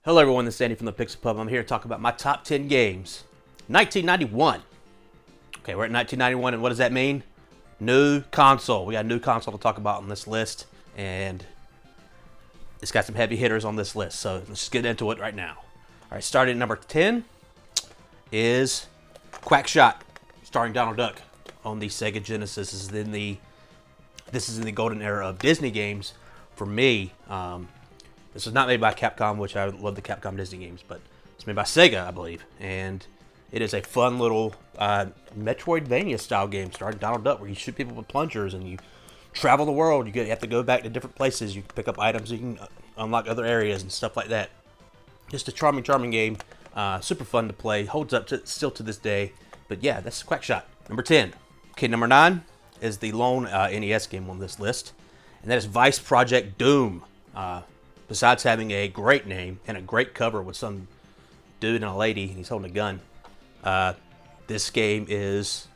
Hello everyone, this is Andy from the Pixel Pub. I'm here to talk about my top 10 games. 1991. Okay, we're at 1991, and what does that mean? New console. We got a new console to talk about on this list, and it's got some heavy hitters on this list, so let's just get into it right now. Alright, starting at number 10 is Quackshot, starring Donald Duck on the Sega Genesis. This is in the golden era of Disney games for me. This was not made by Capcom, which I love the Capcom Disney games, but it's made by Sega, I believe. And it is a fun little Metroidvania-style game starring Donald Duck, where you shoot people with plungers and you travel the world. You have to go back to different places. You can pick up items. You can unlock other areas and stuff like that. Just a charming, charming game. Super fun to play. Holds up still to this day. But yeah, that's Quackshot. Number 10. Okay, number 9 is the lone NES game on this list, and that is Vice Project Doom. Besides having a great name and a great cover with some dude and a lady, and he's holding a gun, this game is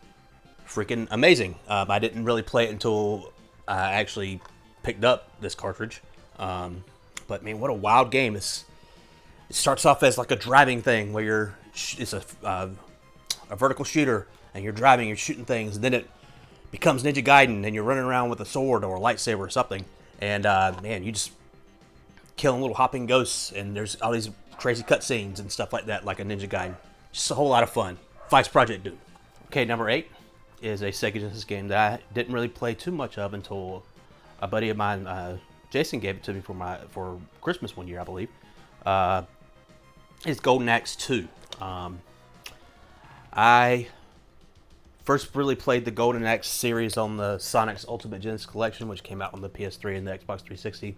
freaking amazing. I didn't really play it until I actually picked up this cartridge. But man, what a wild game. It starts off as like a driving thing where it's a vertical shooter, and you're driving, you're shooting things, and then it becomes Ninja Gaiden, and you're running around with a sword or a lightsaber or something. And man, you just killing little hopping ghosts, and there's all these crazy cutscenes and stuff like that, like a Ninja Gaiden. Just a whole lot of fun. Vice Project Doom. Okay, number 8 is a Sega Genesis game that I didn't really play too much of until a buddy of mine, Jason, gave it to me for Christmas one year, I believe. It's Golden Axe 2. I first really played the Golden Axe series on the Sonic's Ultimate Genesis Collection, which came out on the PS3 and the Xbox 360.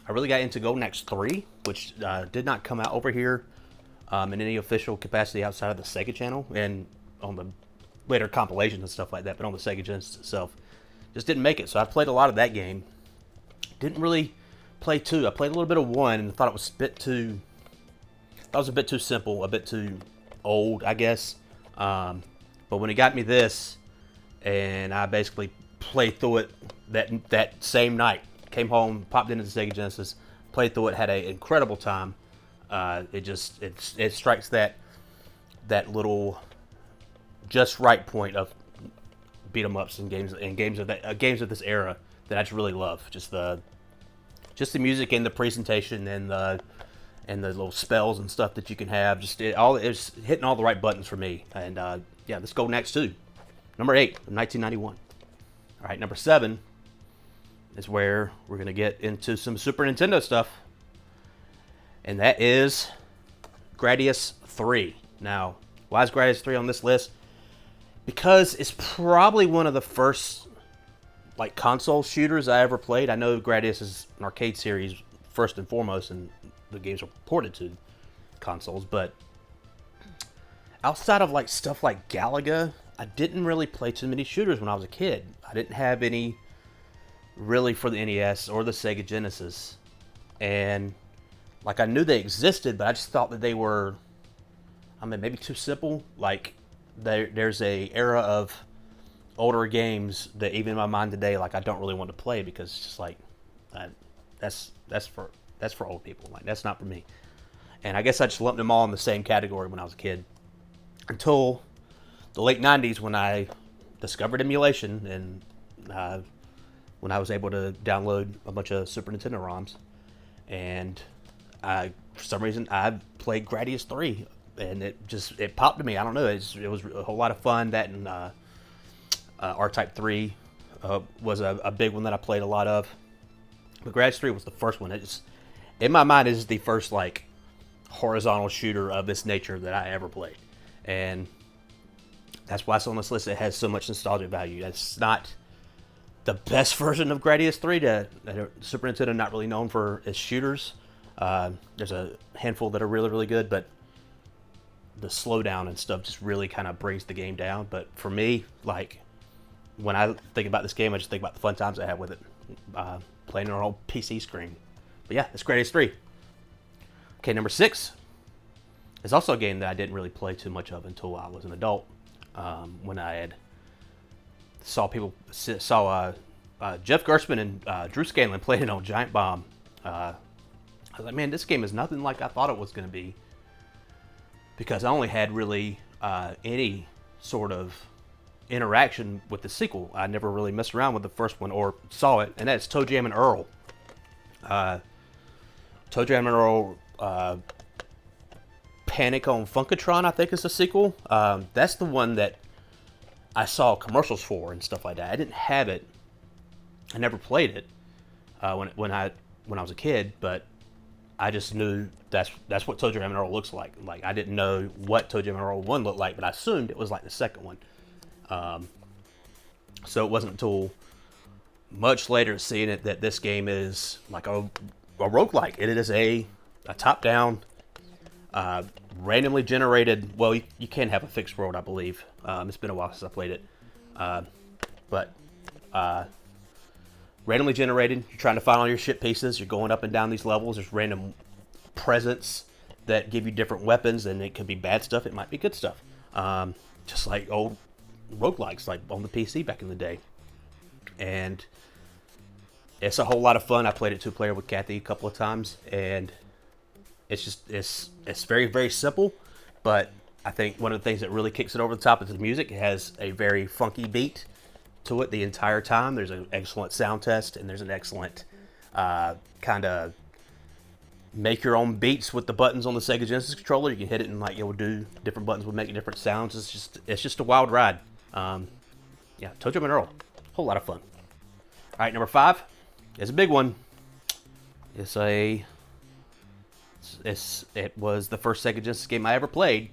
I really got into Golden Axe 3, which did not come out over here in any official capacity outside of the Sega channel and on the later compilations and stuff like that, but on the Sega Genesis itself, just didn't make it. So I played a lot of that game. Didn't really play 2. I played a little bit of 1 and thought it was a bit too simple, a bit too old, I guess. But when it got me this, and I basically played through it that same night. Came home, popped into the Sega Genesis, played through it, had an incredible time. It strikes that little just right point of beat 'em ups and games of this era that I just really love. Just the music and the presentation and the little spells and stuff that you can have. It's hitting all the right buttons for me. And yeah, let's go Golden Axe 2. Number 8, 1991. All right, number 7 is where we're going to get into some Super Nintendo stuff. And that is Gradius 3. Now, why is Gradius 3 on this list? Because it's probably one of the first console shooters I ever played. I know Gradius is an arcade series first and foremost, and the games are ported to consoles, but outside of stuff like Galaga, I didn't really play too many shooters when I was a kid. I didn't have any really for the NES or the Sega Genesis, and I knew they existed, but I just thought that they were, maybe too simple. There's a era of older games that even in my mind today, I don't really want to play, because it's just that's for old people. That's not for me. And I guess I just lumped them all in the same category when I was a kid, until the late 90s, when I discovered emulation, and when I was able to download a bunch of Super Nintendo ROMs, and for some reason I played Gradius 3, and it popped to me. I don't know, it was a whole lot of fun. That and R-Type 3 was a big one that I played a lot of. But Gradius 3 was the first one. In my mind, is the first horizontal shooter of this nature that I ever played, and that's why it's on this list. It has so much nostalgia value. It's not the best version of Gradius 3. Super Nintendo, not really known for its shooters. There's a handful that are really, really good, but the slowdown and stuff just really kind of brings the game down. But for me, when I think about this game, I just think about the fun times I had with it, playing on an old PC screen. But yeah, it's Gradius 3. Okay, number 6 is also a game that I didn't really play too much of until I was an adult. When I had saw Jeff Gerstmann and Drew Scanlon playing it on Giant Bomb I was like, man, this game is nothing like I thought it was going to be, because I only had really any sort of interaction with the sequel. I never really messed around with the first one or saw it, and that's Toe Jam and Earl. Toe Jam and Earl Panic on Funkatron, I think, is the sequel. That's the one that I saw commercials for and stuff like that. I didn't have it. I never played it when I was a kid, but I just knew that's what Toe Jam and Earl looks like. Like, I didn't know what Toe Jam and Earl 1 looked like, but I assumed it was like the second one. So it wasn't until much later seeing it that this game is like a roguelike. It is a top-down, randomly generated. Well, you can have a fixed world, I believe. It's been a while since I played it, but randomly generated. You're trying to find all your ship pieces. You're going up and down these levels. There's random presents that give you different weapons, and it could be bad stuff. It might be good stuff. Just like old roguelikes, like on the PC back in the day. And it's a whole lot of fun. I played it 2-player with Kathy a couple of times, and it's very, very simple. But I think one of the things that really kicks it over the top is the music. It has a very funky beat to it the entire time. There's an excellent sound test, and there's an excellent kind of make your own beats with the buttons on the Sega Genesis controller. You can hit it and like it will do different buttons will make different sounds. It's just a wild ride. Yeah, Toe Jam and Earl, whole lot of fun. All right, number 5 is a big one. It was the first Sega Genesis game I ever played.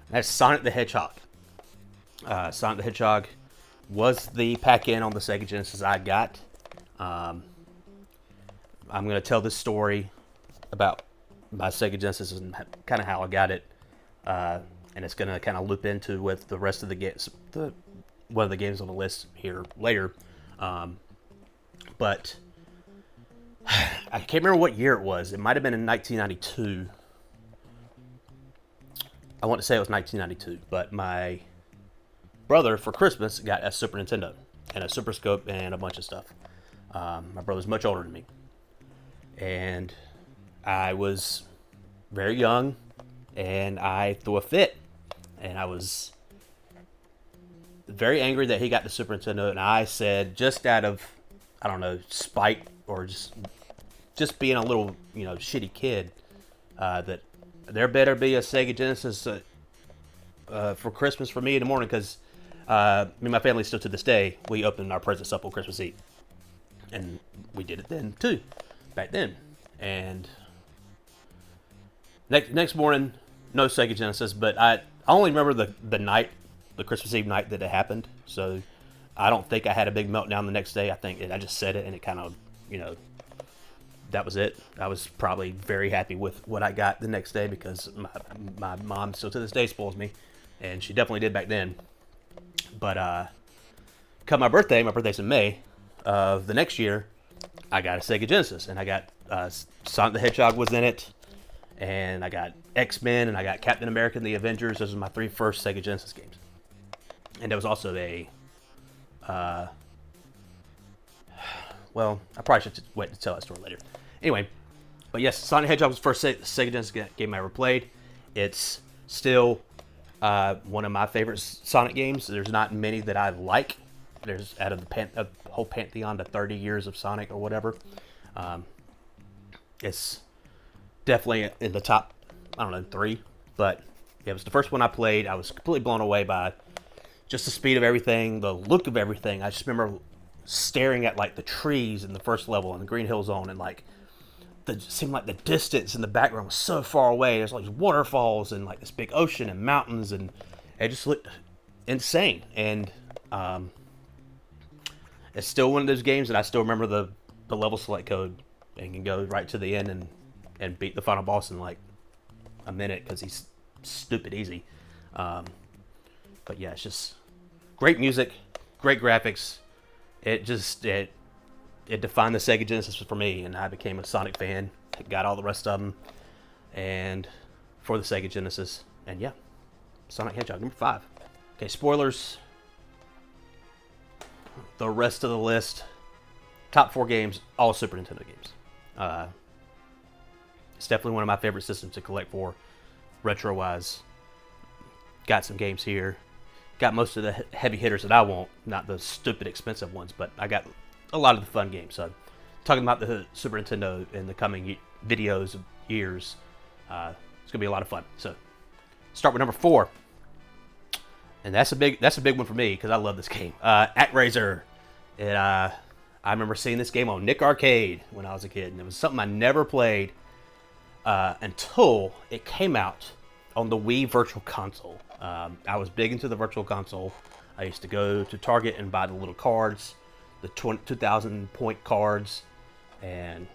That's Sonic the Hedgehog. Sonic the Hedgehog was the pack-in on the Sega Genesis I got. I'm going to tell this story about my Sega Genesis and kind of how I got it, and it's going to kind of loop into with the rest of the games, one of the games on the list here later. But I can't remember what year it was. It might have been in 1992. I want to say it was 1992, but my brother for Christmas got a Super Nintendo and a Super Scope and a bunch of stuff. My brother's much older than me, and I was very young, and I threw a fit, and I was very angry that he got the Super Nintendo, and I said, just out of, I don't know, spite or just being a little, shitty kid, that there better be a Sega Genesis for Christmas for me in the morning, because me and my family still to this day, we open our presents up on Christmas Eve. And we did it then, too, back then. And next morning, no Sega Genesis, but I only remember the night, the Christmas Eve night that it happened. So I don't think I had a big meltdown the next day. I think I just said it, and it kind of, that was it. I was probably very happy with what I got the next day, because my mom still to this day spoils me, and she definitely did back then. But come my birthday's in May of the next year, I got a Sega Genesis, and I got Sonic the Hedgehog was in it, and I got X-Men, and I got Captain America and the Avengers. Those are my 3 first Sega Genesis games. And there was also a well, I probably should wait to tell that story later. Anyway, but yes, Sonic the Hedgehog was the first Sega Genesis game I ever played. It's still one of my favorite Sonic games. There's not many that I like. There's out of the whole pantheon to 30 years of Sonic or whatever. It's definitely in the top, 3. But yeah, it was the first one I played. I was completely blown away by just the speed of everything, the look of everything. I just remember staring at like the trees in the first level in the Green Hill Zone, and like it seemed like the distance in the background was so far away. There's like waterfalls and like this big ocean and mountains, and it just looked insane. And it's still one of those games that I still remember the level select code and can go right to the end and beat the final boss in like a minute, because he's stupid easy. But yeah, it's just great music, great graphics. It defined the Sega Genesis for me, and I became a Sonic fan. Got all the rest of them, and for the Sega Genesis, and yeah, Sonic Hedgehog number 5. Okay, spoilers. The rest of the list, top 4 games, all Super Nintendo games. It's definitely one of my favorite systems to collect for, retro-wise. Got some games here. Got most of the heavy hitters that I want, not the stupid expensive ones, but I got a lot of the fun games. So, talking about the Super Nintendo in the coming videos, years, it's gonna be a lot of fun. So, start with number 4, and that's a big one for me because I love this game. ActRaiser. I remember seeing this game on Nick Arcade when I was a kid, and it was something I never played until it came out on the Wii Virtual Console. I was big into the Virtual Console. I used to go to Target and buy the little cards, the 2,000 point cards, and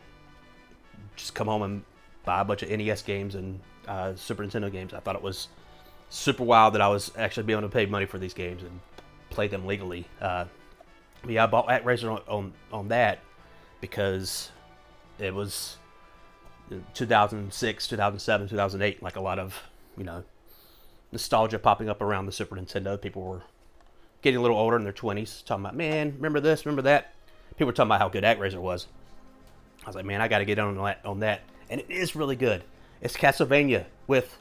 just come home and buy a bunch of NES games and Super Nintendo games. I thought it was super wild that I was actually being able to pay money for these games and play them legally. Yeah, I bought ActRaiser on that because it was 2006, 2007, 2008, like a lot of, nostalgia popping up around the Super Nintendo. People were getting a little older in their 20s, talking about, man, remember this, remember that. People were talking about how good ActRaiser was. I was like, man, I got to get on that. And it is really good. It's Castlevania with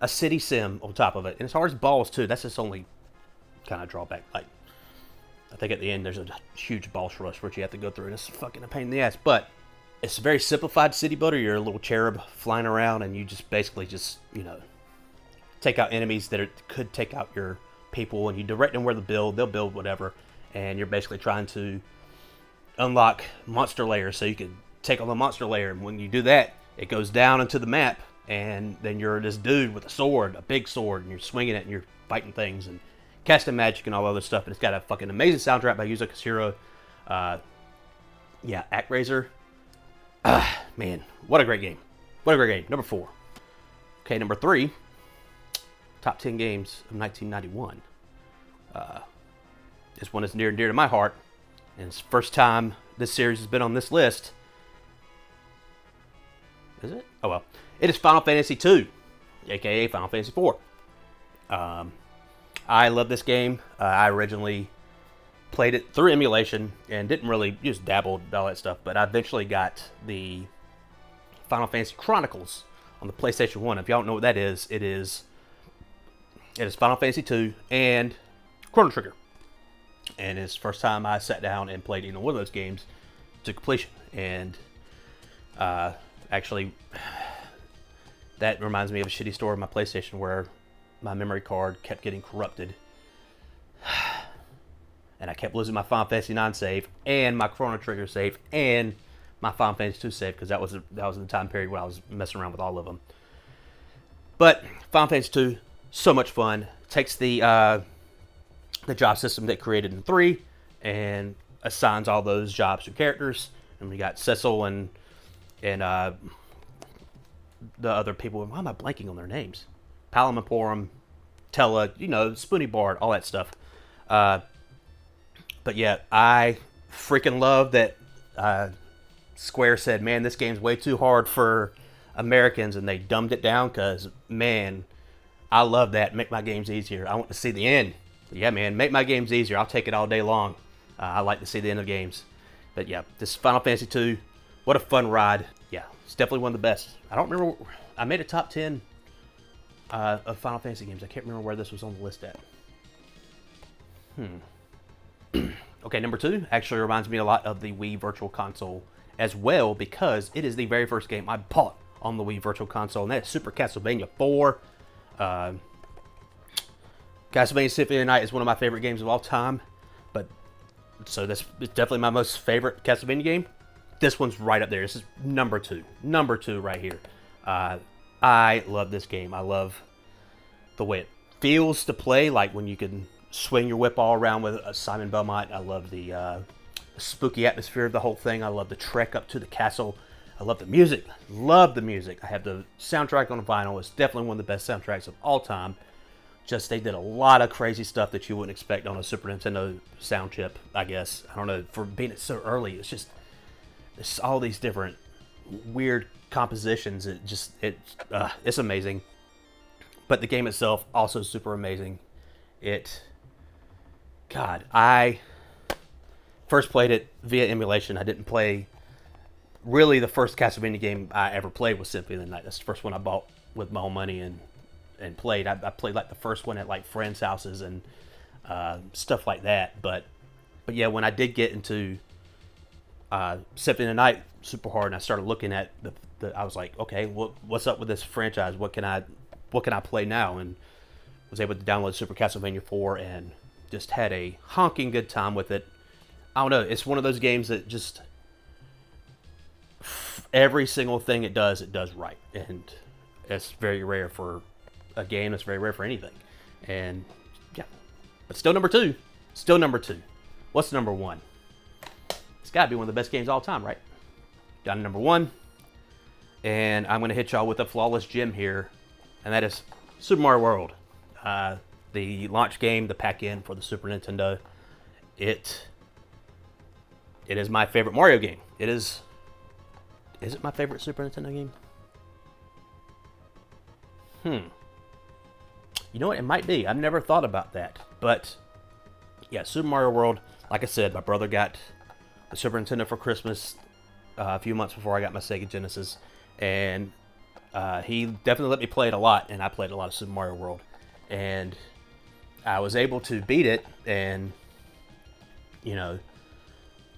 a city sim on top of it. And it's hard as balls, too. That's its only kind of drawback. Like, I think at the end there's a huge boss rush which you have to go through, and it's fucking a pain in the ass. But it's a very simplified city builder. You're a little cherub flying around, and you just basically take out enemies that could take out your people, and you direct them where to build. They'll build whatever, and you're basically trying to unlock monster layers so you can take on the monster layer. And when you do that, it goes down into the map, and then you're this dude with a sword, a big sword, and you're swinging it, and you're fighting things and casting magic and all other stuff. And it's got a fucking amazing soundtrack by Yuzo Koshiro. Yeah, ActRaiser. Man, what a great game. What a great game. Number 4. Okay, number 3. Top 10 games of 1991. This one is near and dear to my heart. And it's the first time this series has been on this list. Is it? Oh, well. It is Final Fantasy II, a.k.a. Final Fantasy IV. I love this game. I originally played it through emulation and didn't really just dabbled all that stuff, but I eventually got the Final Fantasy Chronicles on the PlayStation 1. If y'all don't know what that is, it is Final Fantasy II and Chrono Trigger. And it's the first time I sat down and played either one of those games to completion. And actually, that reminds me of a shitty story on my PlayStation where my memory card kept getting corrupted. And I kept losing my Final Fantasy 9 save and my Chrono Trigger save and my Final Fantasy 2 save, because that was in the time period when I was messing around with all of them. But Final Fantasy 2, so much fun. Takes the job system that created in 3 and assigns all those jobs to characters. And we got Cecil and the other people. Why am I blanking on their names? Palamaporum, Tella, Spoonie Bard, all that stuff. But yeah, I freaking love that Square said, man, this game's way too hard for Americans, and they dumbed it down because, man, I love that. Make my games easier. I want to see the end. Yeah, man, make my games easier. I'll take it all day long. I like to see the end of games. But yeah, this Final Fantasy 2, what a fun ride. Yeah, it's definitely one of the best. I don't remember. I made a top 10 of Final Fantasy games. I can't remember where this was on the list at. Okay, number 2 actually reminds me a lot of the Wii Virtual Console as well, because it is the very first game I bought on the Wii Virtual Console, and that's Super Castlevania 4. Castlevania Symphony of the Night is one of my favorite games of all time, so that's definitely my most favorite Castlevania game. This one's right up there. This is number 2 right here. I love this game. I love the way it feels to play, like when you can swing your whip all around with Simon Belmont. I love the spooky atmosphere of the whole thing. I love the trek up to the castle. I love the music. Love the music. I have the soundtrack on vinyl. It's definitely one of the best soundtracks of all time. Just, they did a lot of crazy stuff that you wouldn't expect on a Super Nintendo sound chip, I guess. I don't know, for being it so early, it's all these different weird compositions. It's amazing. But the game itself, also super amazing. I first played it via emulation. I didn't play really the first Castlevania game I ever played was Symphony of the Night. That's the first one I bought with my own money and played. I played like the first one at like friends' houses and stuff like that. But yeah, when I did get into Symphony of the Night super hard, and I started looking at I was like, okay, what's up with this franchise? What can I play now? And was able to download Super Castlevania 4 and just had a honking good time with it. I don't know. It's one of those games that just every single thing it does right, and it's very rare for a game. It's very rare for anything, and yeah, but still number two. Still number two. What's number one? It's got to be one of the best games of all time, right? Down to number one, and I'm going to hit y'all with a flawless gem here, and that is Super Mario World, the launch game, the pack-in for the Super Nintendo. It is my favorite Mario game. It is. Is it my favorite Super Nintendo game? You know what? It might be. I've never thought about that. But, yeah, Super Mario World, like I said, my brother got the Super Nintendo for Christmas a few months before I got my Sega Genesis. And he definitely let me play it a lot, and I played a lot of Super Mario World. And I was able to beat it and, you know,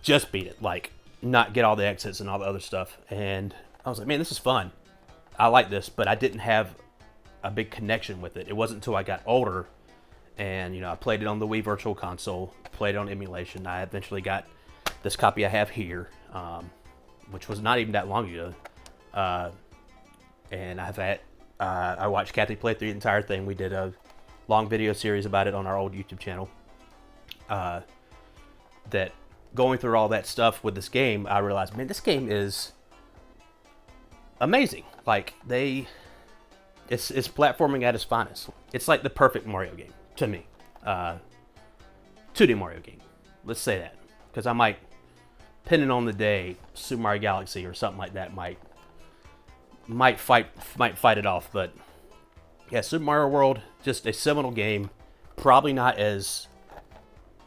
just beat it. Like, not get all the exits and all the other stuff. And I was like, man, this is fun. I like this, but I didn't have a big connection with it. It wasn't until I got older and, you know, I played it on the Wii Virtual Console, played it on emulation. I eventually got this copy I have here, which was not even that long ago. And I've had, I watched Kathy play through the entire thing. We did a long video series about it on our old YouTube channel. That going through all that stuff with this game, I realized, man, this game is amazing. Like, it's platforming at its finest. It's like the perfect Mario game to me. 2D Mario game. Let's say that, because I might, depending on the day, Super Mario Galaxy or something like that might fight it off. But yeah, Super Mario World, just a seminal game. Probably not as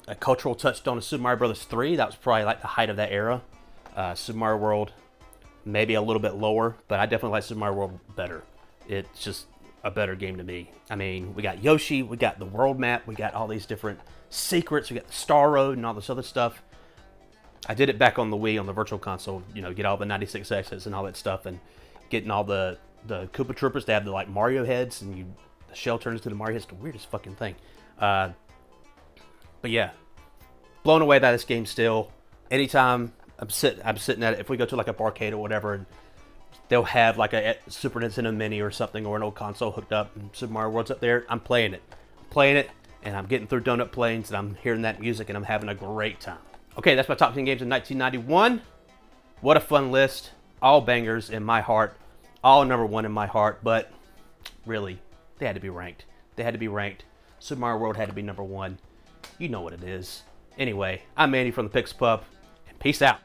a cultural touchstone of Super Mario Bros. 3. That was probably like the height of that era. Super Mario World, maybe a little bit lower, but I definitely like Super Mario World better. It's just a better game to me. I mean, we got Yoshi, we got the world map, we got all these different secrets, we got the Star Road and all this other stuff. I did it back on the Wii, on the Virtual Console, you know, get all the 96 exits and all that stuff, and getting all the Koopa Troopers to have the like Mario heads, and the shell turns into the Mario heads. It's the weirdest fucking thing. But yeah, blown away by this game still. Anytime I'm sitting at it, if we go to like a barcade or whatever, and they'll have like a Super Nintendo Mini or something, or an old console hooked up, and Super Mario World's up there, I'm playing it. And I'm getting through Donut Plains, and I'm hearing that music, and I'm having a great time. Okay, that's my top 10 games in 1991. What a fun list. All bangers in my heart. All number one in my heart, but really, they had to be ranked. Super Mario World had to be number one. You know what it is. Anyway, I'm Manny from the Pixel Pub, and peace out.